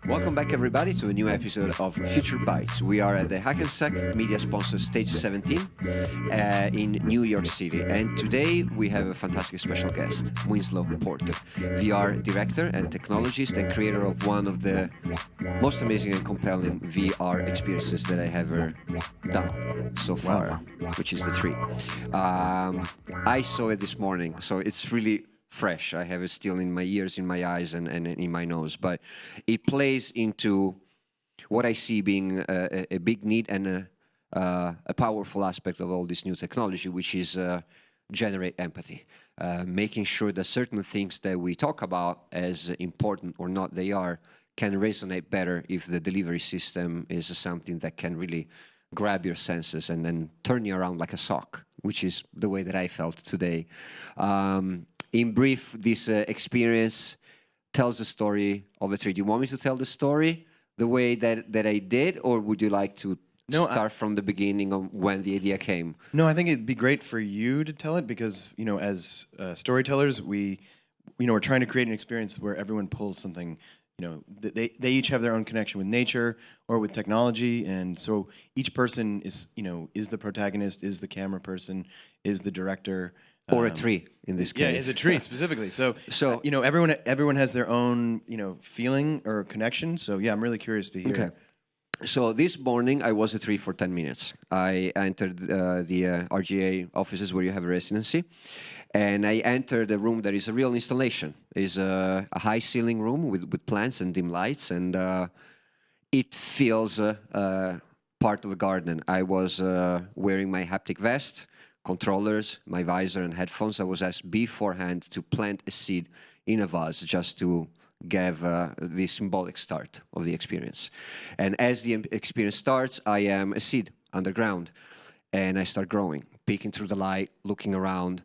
Welcome back, everybody, to a new episode of Future Bytes. We are at the Hackensack media sponsor Stage 17 in New York City. And today we have a fantastic special guest, Winslow Porter, VR director and technologist and creator of one of the most amazing and compelling VR experiences that I have ever done so far, which is the Tree. I saw it this morning, so it's really fresh. I have it still in my ears, in my eyes, and in my nose. But it plays into what I see being a big need and a powerful aspect of all this new technology, which is generate empathy. Making sure that certain things that we talk about, as important or not they are, can resonate better if the delivery system is something that can really grab your senses and then turn you around like a sock, which is the way that I felt today. In brief, this experience tells the story of a tree. Do you want me to tell the story the way that I did, or would you like to start from the beginning of when the idea came? No, I think it'd be great for you to tell it because, as storytellers, we're trying to create an experience where everyone pulls something. They each have their own connection with nature or with technology, and so each person is the protagonist, is the camera person, is the director. Or a tree, in this case. Yeah, it's a tree specifically. So everyone has their own, feeling or connection. So yeah, I'm really curious to hear. Okay. So this morning I was a tree for 10 minutes. I entered the RGA offices where you have a residency, and I entered a room that is a real installation. It's a high ceiling room with plants and dim lights, and it feels part of a garden. I was wearing my haptic vest, controllers, my visor and headphones. I was asked beforehand to plant a seed in a vase just to give the symbolic start of the experience. And as the experience starts, I am a seed underground, and I start growing, peeking through the light, looking around.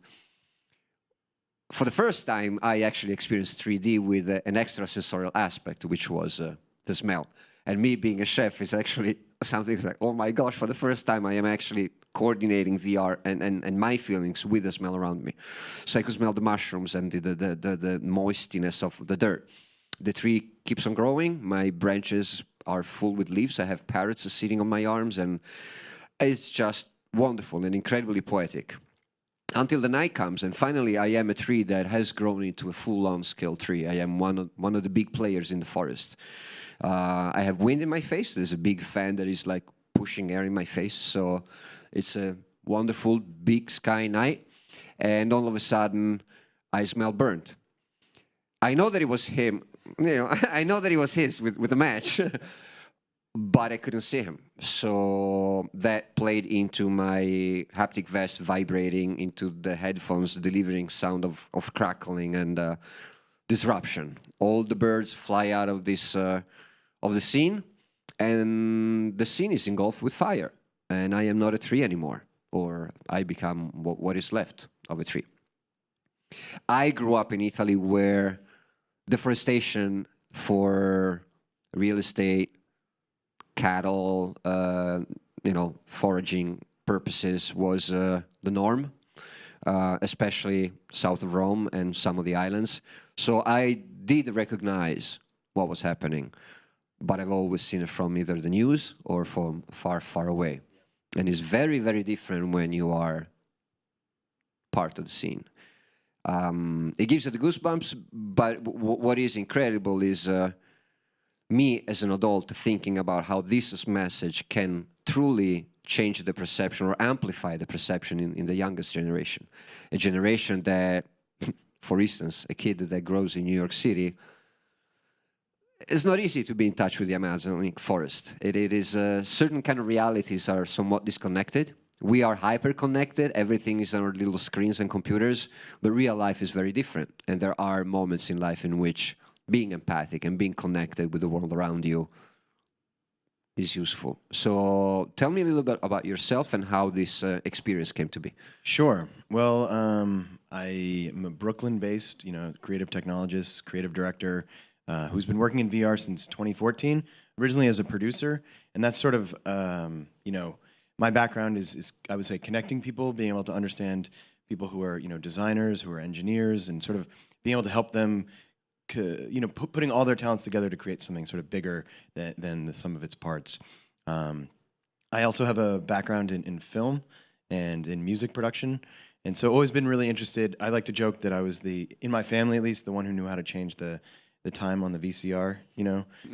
For the first time, I actually experienced 3D with an extrasensorial aspect, which was the smell. And me being a chef is actually something like, oh my gosh, for the first time I am actually coordinating VR and my feelings with the smell around me. So I could smell the mushrooms and the moistiness of the dirt. The tree keeps on growing. My branches are full with leaves. I have parrots sitting on my arms, and it's just wonderful and incredibly poetic. Until the night comes, and finally I am a tree that has grown into a full-on scale tree. I am one of the big players in the forest. I have wind in my face. There's a big fan that is like pushing air in my face. So it's a wonderful big sky night. And all of a sudden, I smell burnt. I know that it was him. I know that it was his with a match. But I couldn't see him. So that played into my haptic vest vibrating into the headphones, delivering sound of crackling and disruption. All the birds fly out of this of the scene, and the scene is engulfed with fire. And I am not a tree anymore, or I become what is left of a tree. I grew up in Italy where deforestation for real estate, cattle, foraging purposes was the norm, especially south of Rome and some of the islands. So I did recognize what was happening, but I've always seen it from either the news or from far, far away. And it's very, very different when you are part of the scene. It gives you the goosebumps, but what is incredible is me as an adult thinking about how this message can truly change the perception or amplify the perception in the youngest generation. A generation that, for instance, a kid that grows in New York City, it's not easy to be in touch with the Amazonic forest. It is certain kind of realities are somewhat disconnected. We are hyper-connected. Everything is on our little screens and computers, but real life is very different. And there are moments in life in which being empathic and being connected with the world around you is useful. So tell me a little bit about yourself and how this experience came to be. Sure. Well, I am a Brooklyn-based, creative technologist, creative director, who's been working in VR since 2014, originally as a producer. And that's sort of, my background is, I would say, connecting people, being able to understand people who are designers, who are engineers, and sort of being able to help them, putting all their talents together to create something sort of bigger than the sum of its parts. I also have a background in film and in music production, and so always been really interested. I like to joke that I was in my family at least, the one who knew how to change the time on the VCR,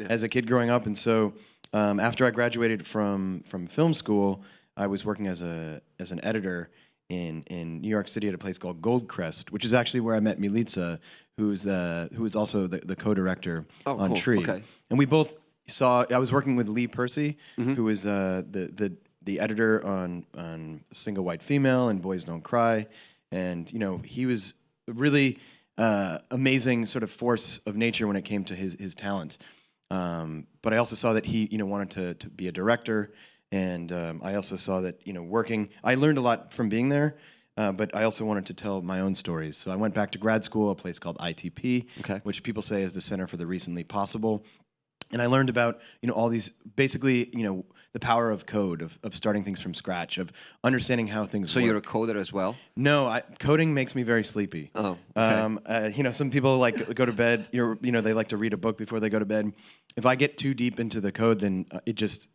as a kid growing up. And so after I graduated from film school, I was working as an editor in New York City at a place called Goldcrest, which is actually where I met Milica, who is also the co-director on cool. Tree. Okay. And we both I was working with Lee Percy, who was the editor on Single White Female and Boys Don't Cry, and he was a really amazing sort of force of nature when it came to his talent. But I also saw that he wanted to be a director, and I also saw that working. I learned a lot from being there. But I also wanted to tell my own stories. So I went back to grad school, a place called ITP, which people say is the Center for the Recently Possible. And I learned about all these, basically the power of code, of starting things from scratch, of understanding how things So work. you're a coder as well? No, coding makes me very sleepy. Oh, okay. Some people go to bed. They like to read a book before they go to bed. If I get too deep into the code, then it just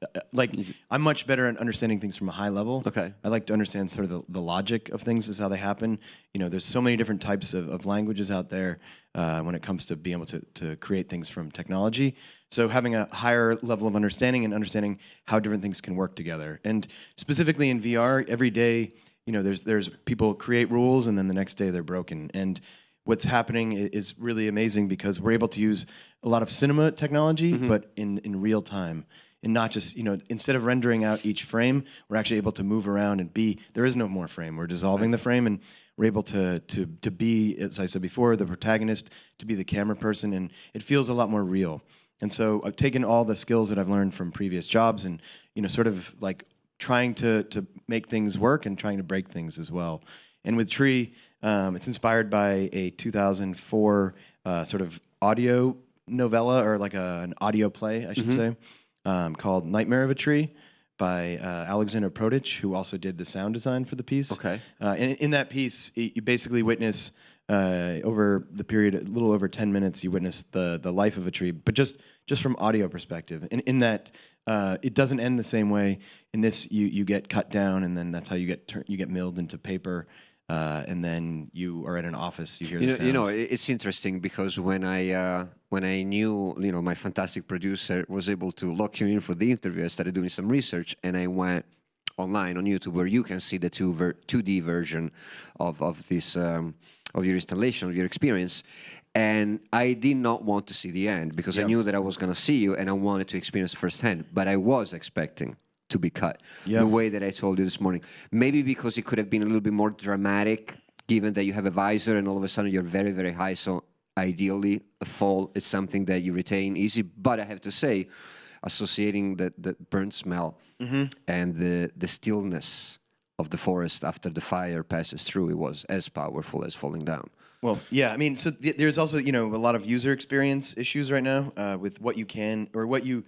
I'm much better at understanding things from a high level. Okay. I like to understand sort of the logic of things, is how they happen. There's so many different types of languages out there when it comes to being able to create things from technology. So having a higher level of understanding and understanding how different things can work together. And specifically in VR, every day, there's people create rules and then the next day they're broken. And what's happening is really amazing because we're able to use a lot of cinema technology, but in real time. And not just, instead of rendering out each frame, we're actually able to move around and there is no more frame. We're dissolving the frame, and we're able to be, as I said before, the protagonist, to be the camera person, and it feels a lot more real. And so I've taken all the skills that I've learned from previous jobs and, sort of like trying to make things work and trying to break things as well. And with Tree, it's inspired by a 2004 sort of audio novella, or like an audio play, I should say, called Nightmare of a Tree by Alexander Prodich, who also did the sound design for the piece. Okay. And in that piece, you basically witness over the period, a little over 10 minutes, you witness the life of a tree, but just from audio perspective. And in that, it doesn't end the same way. In this, you get cut down, and then that's how you get milled into paper. And then you are at an office. You hear the sounds. It's interesting because when I knew my fantastic producer was able to lock you in for the interview, I started doing some research, and I went online on YouTube where you can see the 2D version of this of your installation, of your experience. And I did not want to see the end because I knew that I was going to see you, and I wanted to experience firsthand. But I was expecting to be cut the way that I told you this morning. Maybe because it could have been a little bit more dramatic, given that you have a visor and all of a sudden you're very, very high. So ideally, a fall is something that you retain easy. But I have to say, associating the burnt smell and the stillness of the forest after the fire passes through, it was as powerful as falling down. Well, yeah, I mean, so there's also, a lot of user experience issues right now with what you can, or what you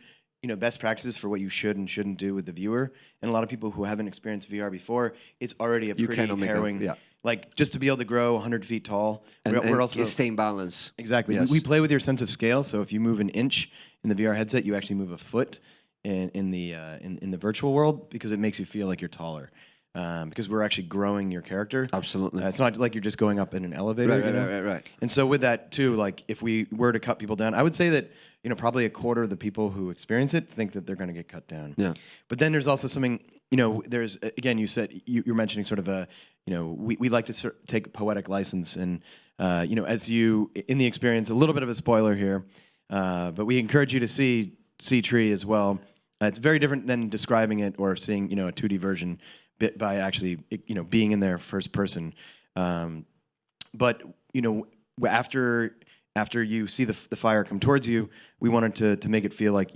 best practices for what you should and shouldn't do with the viewer. And a lot of people who haven't experienced VR before, it's already a pretty harrowing, like just to be able to grow 100 feet tall. And we're also stay in balance. Exactly. Yes. We play with your sense of scale. So if you move an inch in the VR headset, you actually move a foot in the virtual world, because it makes you feel like you're taller. Because we're actually growing your character. Absolutely. It's not like you're just going up in an elevator. Right. And so with that too, like if we were to cut people down, I would say that probably a quarter of the people who experience it think that they're going to get cut down. Yeah. But then there's also something. There's again, you said you're mentioning sort of a. We like to take poetic license, and as you in the experience, a little bit of a spoiler here, but we encourage you to see Tree as well. It's very different than describing it or seeing a 2D version. Bit by actually, being in there first person, but after you see the fire come towards you, we wanted to make it feel like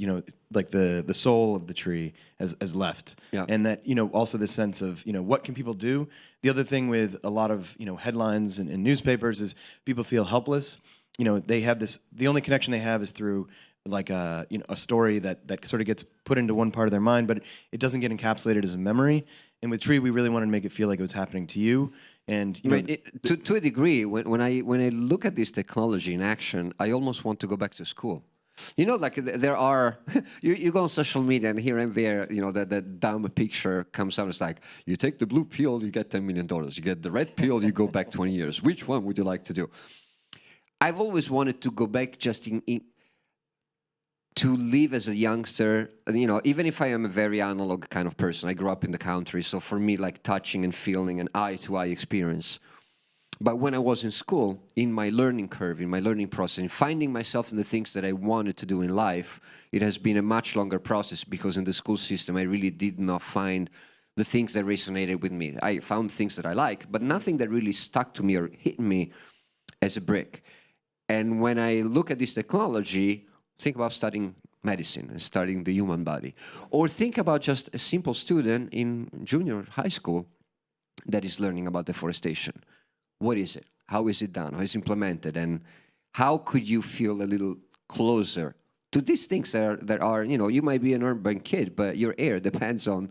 like the soul of the tree has left, and that also the sense of what can people do. The other thing with a lot of headlines and newspapers is people feel helpless. They have this. The only connection they have is through like a story that sort of gets put into one part of their mind, but it doesn't get encapsulated as a memory. And with Tree, we really wanted to make it feel like it was happening to you. And I mean, to a degree, when I look at this technology in action, I almost want to go back to school. You know, like there are, you go on social media and here and there, you know, that dumb picture comes out. It's like, you take the blue pill, you get $10 million. You get the red pill, you go back 20 years. Which one would you like to do? I've always wanted to go back just to live as a youngster, you know, even if I am a very analog kind of person. I grew up in the country, so for me, like touching and feeling an eye-to-eye experience. But when I was in school, in my learning curve, in my learning process, in finding myself in the things that I wanted to do in life, it has been a much longer process because in the school system, I really did not find the things that resonated with me. I found things that I liked, but nothing that really stuck to me or hit me as a brick. And when I look at this technology, think about studying medicine and studying the human body. Or think about just a simple student in junior high school that is learning about deforestation. What is it? How is it done? How is it implemented? And how could you feel a little closer to these things that are, you know, you might be an urban kid, but your air depends on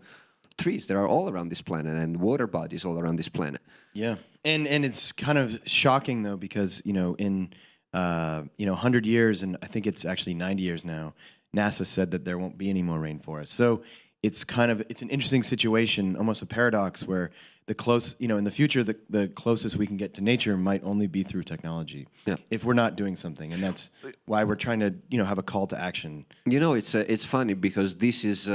trees that are all around this planet and water bodies all around this planet. Yeah, and it's kind of shocking though because you know in 100 years, and I think it's actually 90 years now, NASA said that there won't be any more rainforests. So it's an interesting situation, almost a paradox, where in the future, the closest we can get to nature might only be through technology, if we're not doing something, and that's why we're trying to have a call to action. You know, it's funny because this is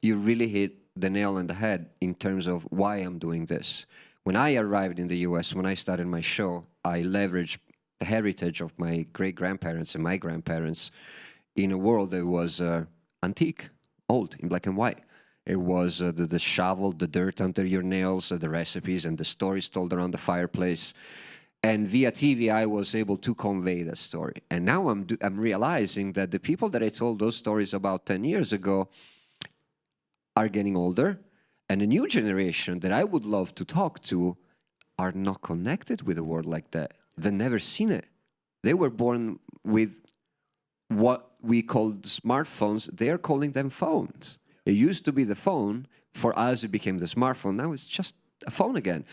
you really hit the nail on the head in terms of why I'm doing this. When I arrived in the U.S., when I started my show, I leveraged the heritage of my great-grandparents and my grandparents in a world that was antique, old, in black and white. It was the shovel, the dirt under your nails, the recipes, and the stories told around the fireplace. And via TV, I was able to convey that story. And now I'm realizing that the people that I told those stories about 10 years ago are getting older, and the new generation that I would love to talk to are not connected with a world like that. They've never seen it. They were born with what we called smartphones. They're calling them phones. It used to be the phone. For us, it became the smartphone. Now it's just a phone again.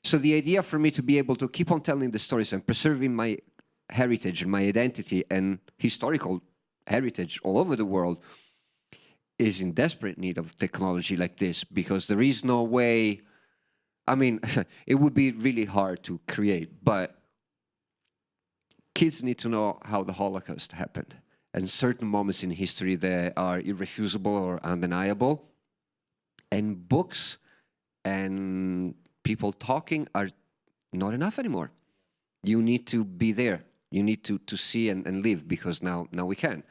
So the idea for me to be able to keep on telling the stories and preserving my heritage and my identity and historical heritage all over the world is in desperate need of technology like this, because there is no way. I mean, it would be really hard to create, but kids need to know how the Holocaust happened and certain moments in history that are irrefutable or undeniable. And books and people talking are not enough anymore. You need to be there. You need to see and live, because now we can.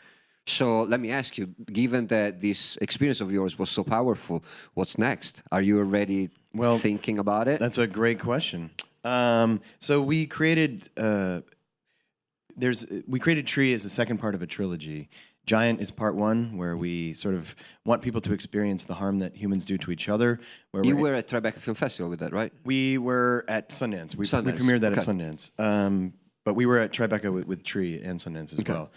So let me ask you, given that this experience of yours was so powerful, what's next? Are you already thinking about it? That's a great question. So we created Tree as the second part of a trilogy. Giant is part one, where we sort of want people to experience the harm that humans do to each other. You were at Tribeca Film Festival with that, right? We were at Sundance. We premiered that at Sundance. But we were at Tribeca with Tree and Sundance as well.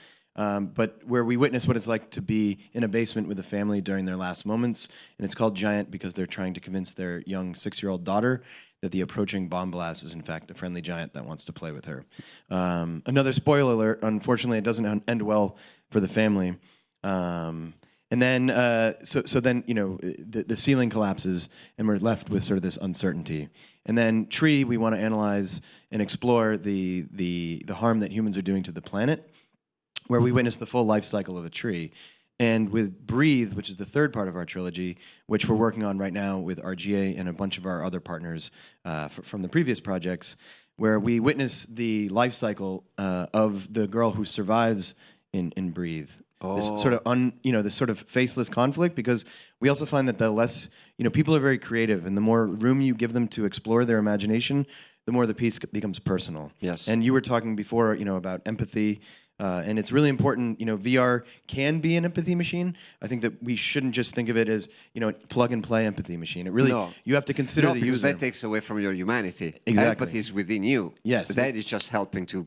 But where we witness what it's like to be in a basement with a family during their last moments. And it's called Giant because they're trying to convince their young 6-year-old daughter that the approaching bomb blast is in fact a friendly giant that wants to play with her. Another spoiler alert, unfortunately it doesn't end well for the family. And then, so then, the ceiling collapses and we're left with sort of this uncertainty. And then Tree, we want to analyze and explore the harm that humans are doing to the planet, where we witness the full life cycle of a tree. And with Breathe, which is the third part of our trilogy, which we're working on right now with RGA and a bunch of our other partners from the previous projects, where we witness the life cycle of the girl who survives in Breathe. This sort of this sort of faceless conflict, because we also find that the less, people are very creative, and the more room you give them to explore their imagination, the more the piece becomes personal. Yes. And you were talking before, about empathy. And it's really important, VR can be an empathy machine. I think that we shouldn't just think of it as, plug and play empathy machine. It really, you have to consider the because user. that takes away from your humanity. Exactly. Empathy is within you. Yes. That is just helping to,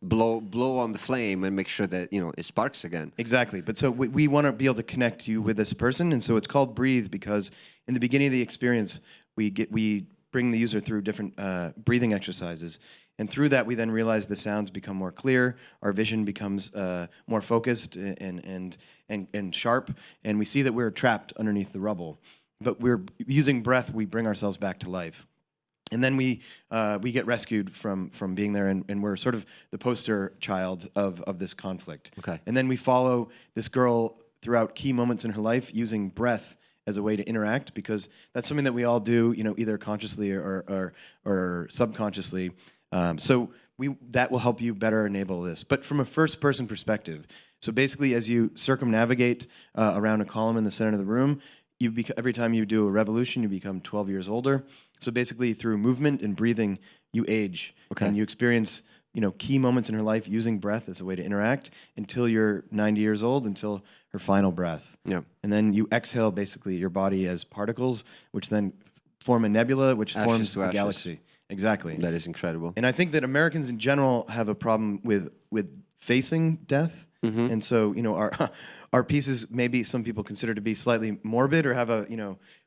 blow on the flame and make sure that, it sparks again. Exactly. But so we want to be able to connect you with this person. And so it's called Breathe because in the beginning of the experience, we bring the user through different breathing exercises. And through that, we then realize the sounds become more clear, our vision becomes more focused and sharp, and we see that we're trapped underneath the rubble. But we're using breath, we bring ourselves back to life. And then we get rescued from being there, and we're sort of the poster child of this conflict. Okay. And then we follow this girl throughout key moments in her life using breath as a way to interact, because that's something that we all do, either consciously or subconsciously. So that will help you better enable this. But from a first-person perspective, so basically as you circumnavigate around a column in the center of the room, every time you do a revolution, you become 12 years older. So basically through movement and breathing, you age. Okay. And you experience key moments in her life using breath as a way to interact until you're 90 years old, until her final breath. Yeah. And then you exhale basically your body as particles, which then form a nebula, which Ashes forms to a ashes. galaxy. Exactly. That is incredible. And I think that Americans in general have a problem with facing death. And so, our pieces maybe some people consider to be slightly morbid or have a,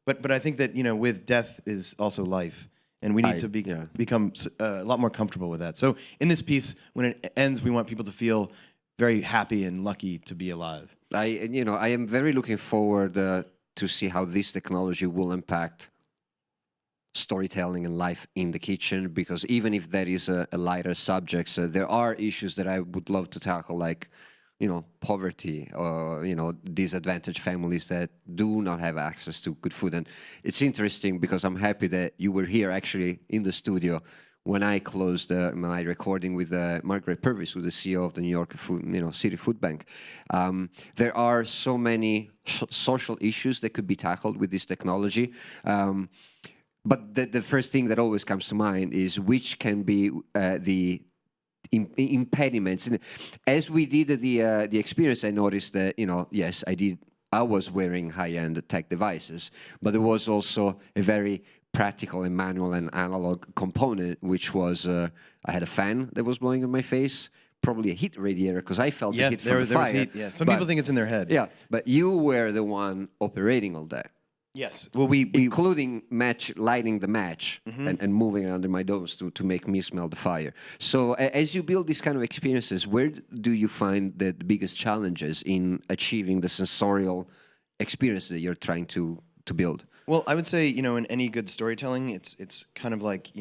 but I think that, with death is also life. And we need to become a lot more comfortable with that. So in this piece, when it ends, we want people to feel very happy and lucky to be alive. I am very looking forward to see how this technology will impact storytelling and life in the kitchen, because even if that is a lighter subject, so there are issues that I would love to tackle, like poverty or disadvantaged families that do not have access to good food. And it's interesting because I'm happy that you were here actually in the studio when I closed my recording with Margaret Purvis, who's the CEO of the New York City Food Bank. There are so many social issues that could be tackled with this technology. But the first thing that always comes to mind is which can be the impediments. And as we did the experience, I noticed that, yes, I was wearing high-end tech devices, but there was also a very practical and manual and analog component, which was I had a fan that was blowing in my face, probably a heat radiator, because I felt the heat from the there was fire. heat. Yeah. Some people think it's in their head. Yeah, but you were the one operating all that. Yes. Well, including lighting the match and moving it under my nose to make me smell the fire. So as you build these kind of experiences, where do you find the biggest challenges in achieving the sensorial experience that you're trying to build? Well, I would say, in any good storytelling, it's kind of like,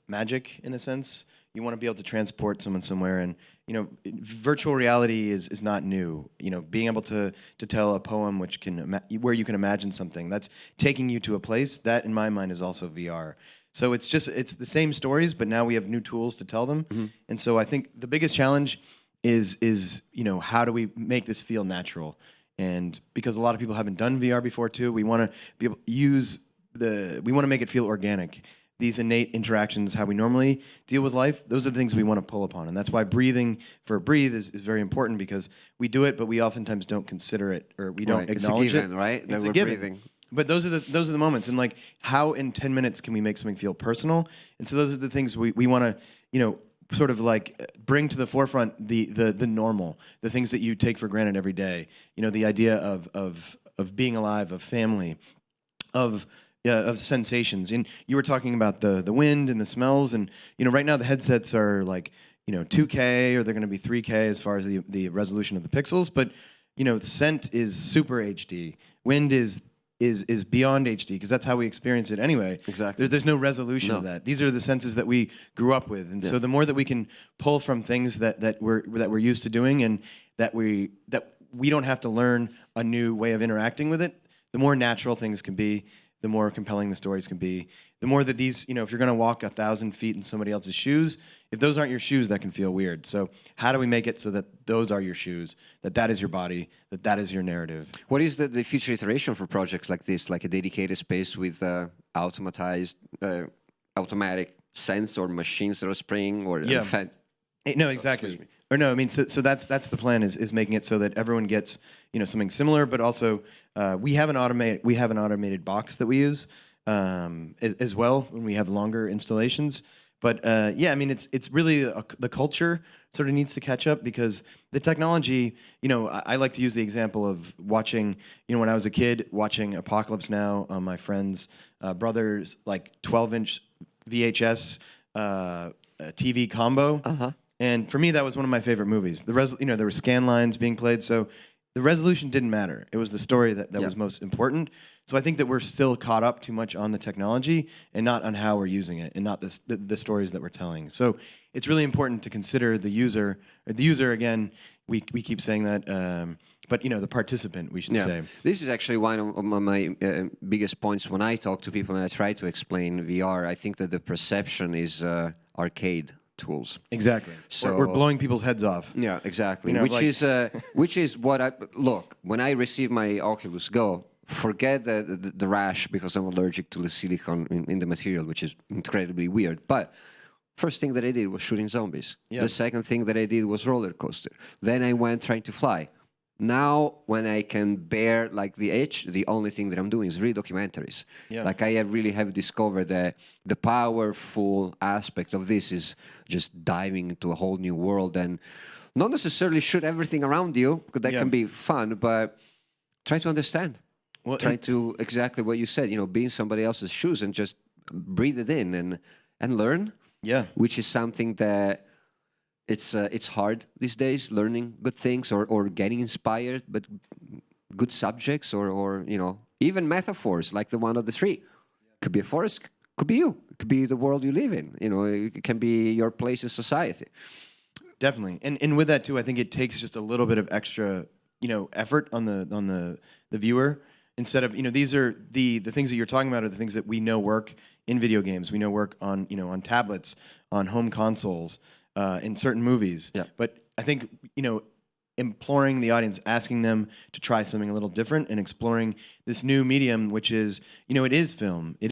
magic in a sense. You want to be able to transport someone somewhere, and virtual reality is not new. Being able to tell a poem where you can imagine something, that's taking you to a place, that in my mind is also VR. So it's the same stories, but now we have new tools to tell them. And so I think the biggest challenge is how do we make this feel natural? And because a lot of people haven't done VR before too, we want to be able to we want to make it feel organic. These innate interactions, how we normally deal with life, those are the things we want to pull upon. And that's why breathing for breathe is very important, because we do it, but we oftentimes don't consider it, or we don't acknowledge it's a given, it. right? It's that we're given. breathing. But those are the moments, and like how in 10 minutes can we make something feel personal? And so those are the things we want to, sort of like bring to the forefront the normal, the things that you take for granted every day. The idea of being alive, of family, of sensations. And you were talking about the wind and the smells, and right now the headsets are like 2K, or they're going to be 3K as far as the resolution of the pixels. But scent is super HD. Wind is beyond HD, because that's how we experience it anyway. Exactly. There's no resolution of that. These are the senses that we grew up with, and so the more that we can pull from things that we're used to doing, and that we don't have to learn a new way of interacting with it, the more natural things can be, the more compelling the stories can be. The more that these, if you're going to walk 1,000 feet in somebody else's shoes, if those aren't your shoes, that can feel weird. So how do we make it so that those are your shoes, that is your body, that is your narrative? What is the future iteration for projects like this, like a dedicated space with automatic sense or machines that are spraying or fed? No, exactly. Or no, I mean, so that's the plan, is making it so that everyone gets something similar, but also we have an automated box that we use as well when we have longer installations. But yeah, I mean, it's really the culture sort of needs to catch up, because the technology, I like to use the example of watching, when I was a kid, watching Apocalypse Now on my friend's Brothers like 12-inch VHS TV combo. And for me, that was one of my favorite movies. There were scan lines being played, so the resolution didn't matter. It was the story that was most important. So I think that we're still caught up too much on the technology and not on how we're using it, and not the stories that we're telling. So it's really important to consider the user. The user, again, we keep saying that, but the participant, we should say. This is actually one of my biggest points when I talk to people and I try to explain VR. I think that the perception is arcade tools. Exactly. So we're blowing people's heads off. Yeah, exactly. Which is what I look when I receive my Oculus Go. Forget the rash because I'm allergic to the silicone in the material, which is incredibly weird. But first thing that I did was shooting zombies. The second thing that I did was roller coaster. Then I went trying to fly. Now, when I can bear like the itch, the only thing that I'm doing is read documentaries. Like I really have discovered that the powerful aspect of this is just diving into a whole new world and not necessarily shoot everything around you, because that can be fun, but try to understand. Well, try to exactly what you said, be in somebody else's shoes and just breathe it in and learn. Yeah. Which is something that it's hard these days, learning good things or getting inspired, but good subjects or even metaphors like the one of the tree. Could be a forest, could be you, it could be the world you live in. It can be your place in society. Definitely, and with that too, I think it takes just a little bit of extra, effort on the viewer. Instead of these are the things that you're talking about are the things that we know work in video games. We know work on on tablets, on home consoles, in certain movies. Yeah. But I think imploring the audience, asking them to try something a little different, and exploring this new medium, which is it is film.